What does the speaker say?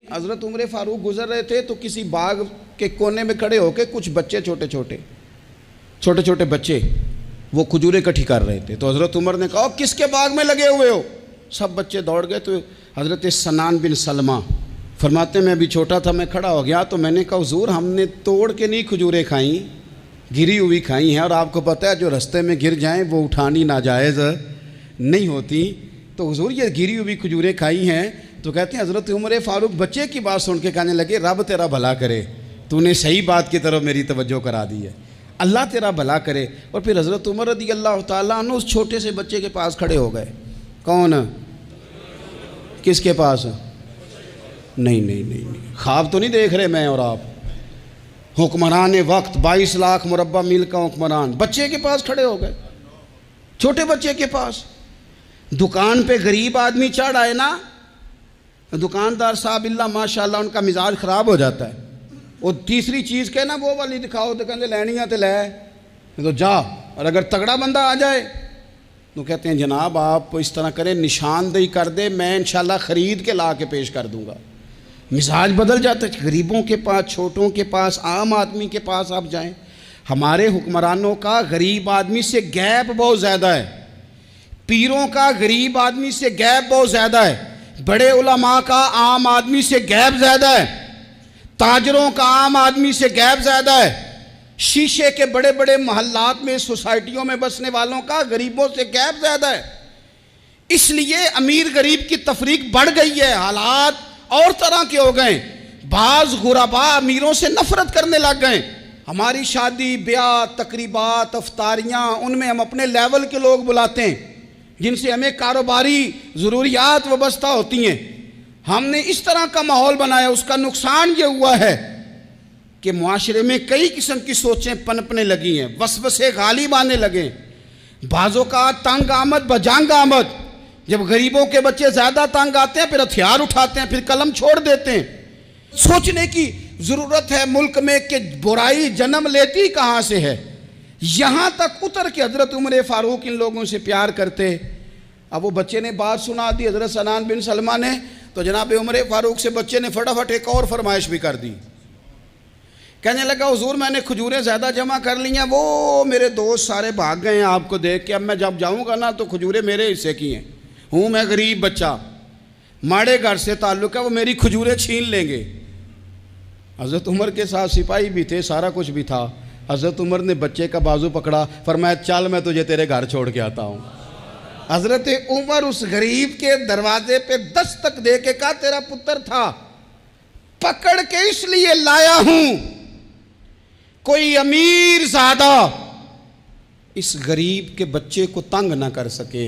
हज़रत उमर फ़ारूक गुजर रहे थे तो किसी बाग के कोने में खड़े होकर कुछ बच्चे छोटे छोटे बच्चे वो खजूरें इकट्ठी कर रहे थे। तो हज़रत उमर ने कहा किसके बाग में लगे हुए हो? सब बच्चे दौड़ गए। तो हज़रत सनान बिन सलमा फरमाते मैं अभी छोटा था, मैं खड़ा हो गया तो मैंने कहा हुजूर हमने तोड़ के नहीं खजूरें खाई, गिरी हुई खाई हैं, और आपको पता है जो रास्ते में गिर जाएं वो उठानी नाजायज़ नहीं होती, तो हुजूर ये गिरी हुई खजूरें खाई हैं। तो कहते हैं हज़रत उमर फ़ारूक बच्चे की बात सुन के कहने लगे रब तेरा भला करे, तूने सही बात की तरफ मेरी तवज्जो करा दी है, अल्लाह तेरा भला करे। और फिर हज़रत उमर रज़ी अल्लाह ताला अन्हु उस छोटे से बच्चे के पास खड़े हो गए। कौन? किसके पास? नहीं, ख्वाब तो नहीं देख रहे मैं और आप। हुक्मरान वक्त 22 लाख मुरब्बा मील का हुक्मरान बच्चे के पास खड़े हो गए, छोटे बच्चे के पास। दुकान पे गरीब आदमी चढ़ आए ना, दुकानदार साहब इल्ला माशाल्लाह उनका मिजाज ख़राब हो जाता है। वो तीसरी चीज़ कहे ना वो वाली दिखाओ तो कहते लैनियाँ तो लै, तो जा। और अगर तगड़ा बंदा आ जाए तो कहते हैं जनाब आप इस तरह करें निशानदेही कर दे, मैं इंशाल्लाह ख़रीद के ला के पेश कर दूँगा। मिजाज बदल जाता है। गरीबों के पास, छोटों के पास, आम आदमी के पास आप जाएं। हमारे हुक्मरानों का गरीब आदमी से गैप बहुत ज़्यादा है, पीरों का गरीब आदमी से गैप बहुत ज़्यादा है, बड़े उलमा का आम आदमी से गैप ज़्यादा है, ताजरों का आम आदमी से गैप ज़्यादा है, शीशे के बड़े बड़े महल्लात में सोसाइटियों में बसने वालों का गरीबों से गैप ज़्यादा है। इसलिए अमीर गरीब की तफरीक बढ़ गई है, हालात और तरह के हो गए। बाज गुरबा अमीरों से नफरत करने लग गए। हमारी शादी ब्याह तकरीबात अफ्तारियाँ उनमें हम अपने लेवल के लोग बुलाते हैं जिनसे हमें कारोबारी ज़रूरियात वाबस्ता होती हैं। हमने इस तरह का माहौल बनाया, उसका नुकसान ये हुआ है कि मुआशरे में कई किस्म की सोचें पनपने लगी हैं, वसवसे गालिब आने लगे। बाज़ों का तंग आमद बजंग आमद, जब गरीबों के बच्चे ज़्यादा तंग आते हैं फिर हथियार उठाते हैं, फिर कलम छोड़ देते हैं। सोचने की ज़रूरत है मुल्क में कि बुराई जन्म लेती कहाँ से है। यहाँ तक उतर के हज़रत उमर फ़ारूक इन लोगों से प्यार करते। अब वो बच्चे ने बात सुना दी हज़रत सनान बिन सलमा ने, तो जनाब उमर फ़ारूक से बच्चे ने फटाफट एक और फरमाइश भी कर दी। कहने लगा हुजूर मैंने खजूरें ज़्यादा जमा कर ली हैं, वो मेरे दोस्त सारे भाग गए हैं आपको देख के, अब मैं जब जाऊँगा ना तो खजूरें मेरे हिस्से की हैं, हूँ मैं गरीब बच्चा, माड़े घर से ताल्लुक़ है, वो मेरी खजूरें छीन लेंगे। हज़रत उमर के साथ सिपाही भी थे, सारा कुछ भी था। हज़रत उमर ने बच्चे का बाजू पकड़ा, फरमाया चल मैं तुझे तेरे घर छोड़ के आता हूँ। हज़रत उमर उस गरीब के दरवाजे पे दस्तक दे के कहा तेरा पुत्र था, पकड़ के इसलिए लाया हूँ कोई अमीर ज़ादा इस गरीब के बच्चे को तंग ना कर सके।